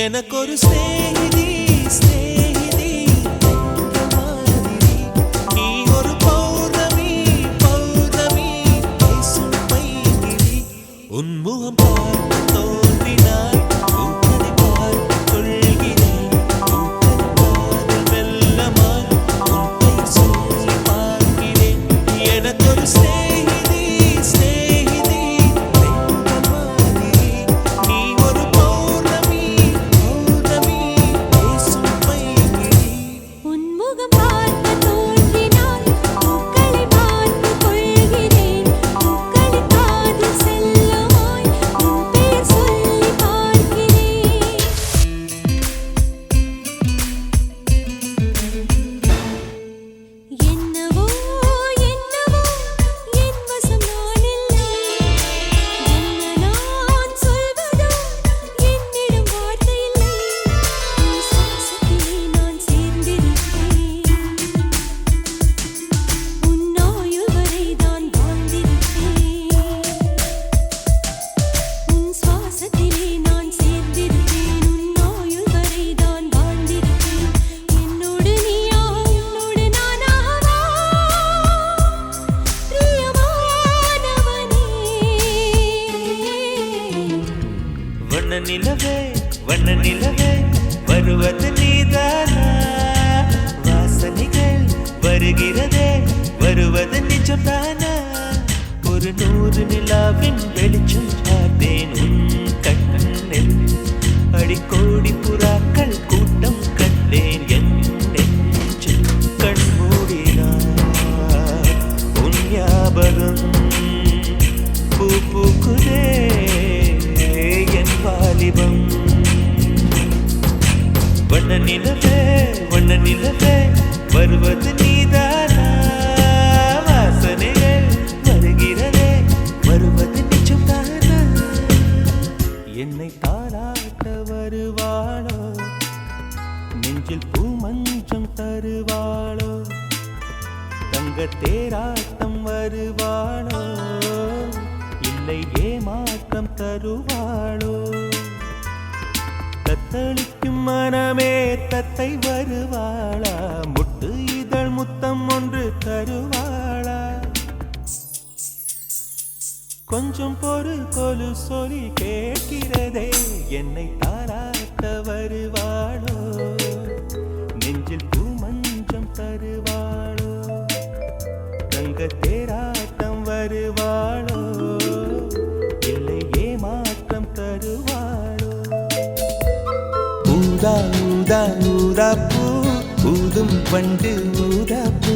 எனக்கொரு ஸ்நேகிதி ஸ்நேகிதி மாதிரி நீ ஒரு பௌர்ணமி பௌர்ணமி பேசும் பைங்கிளி உன்முகம் பார்த்து தோன்றினாய் பூக்களை பார்த்து கொள்கிறேன் பூக்கள் காதல் வெள்ளமாய் உன் பெயர் சொல்லி பார்க்கிறேன் எனக்கொரு ஸ்நேகிதி ஸ்நேகிதி மாதிரி நீ ஒரு பௌர்ணமி பௌர்ணமி பேசும் பைங்கிளி உன்முகம் பார்த்து தோன்றினாய் பூக்களை பார்த்து கொள்கிறேன் பூக்களை காதில் செல்லமாய் உன் பெயர் சொல்லி பார்க்கிறேன் என்னவோ என்னவோ என் வசம் நான் இல்லை என்ன நான் சொல்வதோ என்னிடம் வார்த்தை இல்லை உன் சுவாசத்திலே நான் சேர்ந்திருப்பேன் உன் ஆயுள் வரை நான் வாழ்ந்திருப்பேன் உன் சுவாசத்திலே நான் சேர்ந்திருப்பேன் உன் ஆயுள் வரை நான் வாழ்ந்திருப்பேன் என்னோடு நீயா உன்னோடு நானாவா பிரியமானவனே வண்ண நிலவே வருவது நீதானா வாசனைகள் வருகிறதே வருவது நிஜம்தானா ஒரு 100 நிலாவின் வெளிச்சம் பார்த்தேன் உன் கண்ணில் அடிக்கோடி புறாக்கள் கூட்டம் கண்டேன் என் நெஞ்சில் கண் மூடினார் உன் ஞாபகம் பூ பூக்குதே என் வாலிபம் வண்ண நிலவே வருவது நீதானா வாசனைகள் வருகிறதே வருவது நிஜம்தானா என்னை தாளாட்ட வருவாளோ நெஞ்சில் பூமஞ்சம் தருவாளோ தங்க தேராட்டம் வருவாளோ இல்லை ஏமாற்றம் தருவாளோ தத்தளிக்கும் மனமே தத்தை வருவாளா முட்டு இதழ் முத்தம் ஒன்று தருவாளா கொஞ்சம் பொறு கொலு சொல்லி கேட்கிறதே என்னை தாராட்ட வருவாளோ நெஞ்சில் பூமஞ்சம் தருவாளோ தங்க தேராட்டம் வருவாளோ இல்லை ஏமாற்றம் தருவாளோ ஊதா ஊதா ஊதா பூ ஊதும் பண்டு ஊதா பூ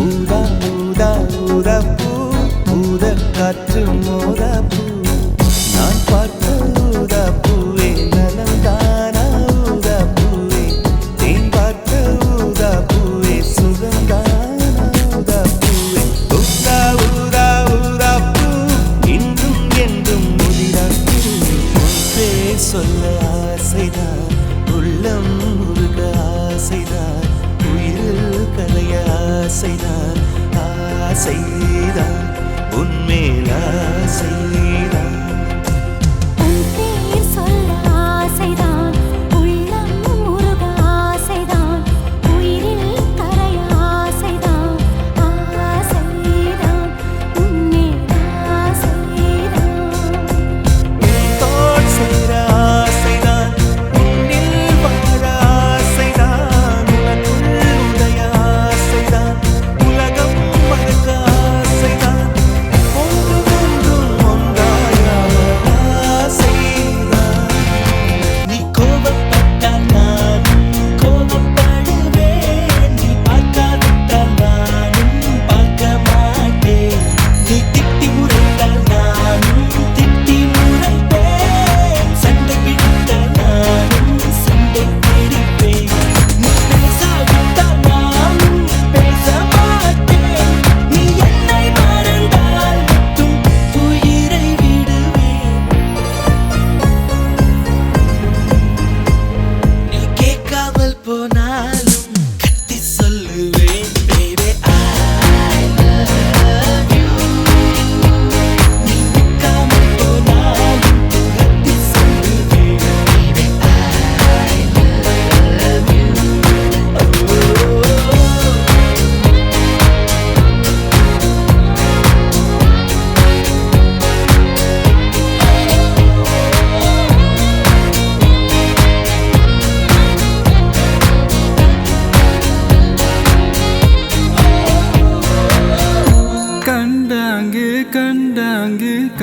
ஊதா ஊதா ஊதா பூ ஊத காற்று மோதா பூ நான் பார்த்த ஊதா பூவே நலந்தானா ஊதா பூவே தேன் பார்த்த ஊதா பூவே சுகந்தானா ஊதா பூவே ஊதா ஊதா ஊதா பூ இன்றும் என்றும் முதிரா பூ ஒன்றே சொல்ல ஆசைதான் உள்ளம் முருக ஆசைதான் உயிரில் கலைய ஆசைதான் ஆசைதான் உன்மேல் ஆசைதான் உன் பேர் சொல்ல ஆசைதான் உள்ளம் முருக ஆசைதான் உயிரில் கரைய ஆசைதான் ஆசைதான் உன்மேல் ஆசைதான் தோள் சேர ஆசைதான் உன்னில் வாழ ஆசைதான் உனக்குள் உடைய ஆசைதான் உலகம் மறக்க ஆசைதான் ஒன்றும் ஒன்றும் ஒன்றா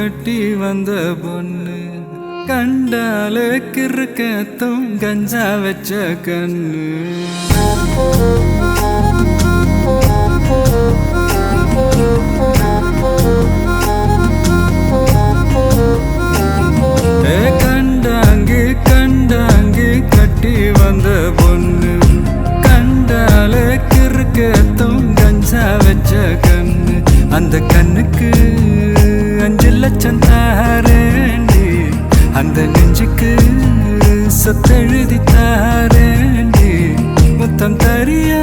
கட்டி வந்த பொண்ணு கண்டாலே கிறுக்கத்தும் கஞ்சா வச்ச கண்ணு கண்டாங்கு கண்டாங்கு கட்டி வந்த பொண்ணு கண்டாலே கிறுக்கத்தும் கஞ்சா வச்ச கண்ணு அந்த கண்ணுக்கு 5 லட்சம் தாரேண்டி அந்த நெஞ்சுக்கு சொத்தெழுதி தாரேண்டி முத்தம் தரியா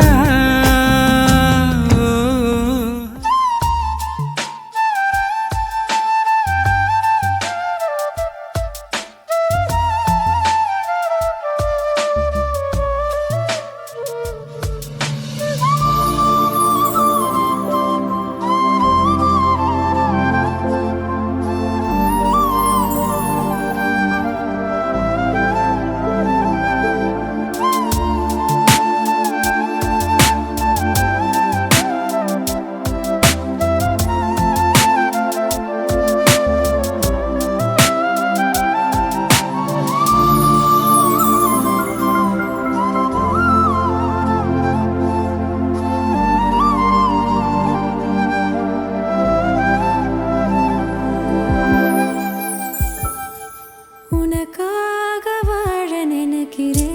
உனக்காக வாழ நினைக்கிறேன்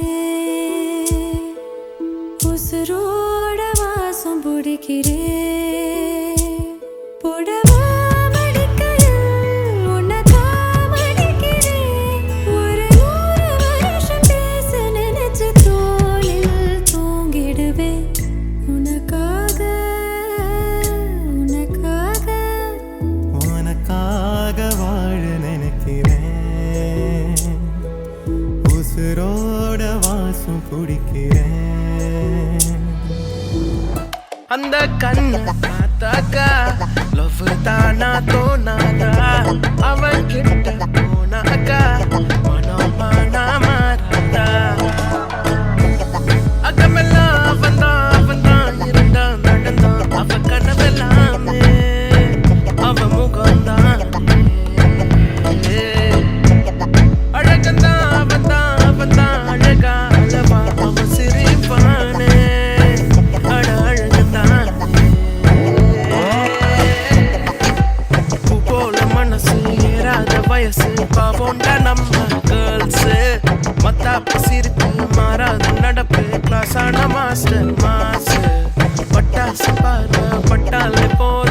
உசுரோட வாசம் பிடிக்கிறேன் புடவா மடிக்கையில் உன்னைத்தான் மடிக்கிறேன் ஒரு 100 வருஷம் பேச நினைச்சு தோளில் தூங்கிடுவேன் உனக்காக உனக்காக உனக்காக வாழ நினைக்கிறேன் உசுரோட வாசம் குடிக்கிறேன் அந்த கண்ணை பார்த்தாக்கா லவ் தானா தோணாதா அவன் கிட்ட போனாக்கா மனமானா மாறாதா அகமெல்லாம் அவன்தான் இருந்தான் நடந்தான் அவ கனவெல்லாமே அவ முகம்தான் அழகந்தான் அவன்தான் அழகா அளவா அவ சிரிப்பானே வயசு பாவோண்டா நம்ம கேர்ள்ஸ் மத்தாப்பு சிரிப்பு மாறாத நடப்பு கிளாஸான மாஸ்டர் மாசு பட்டாசு பார்வை பட்டாலே போல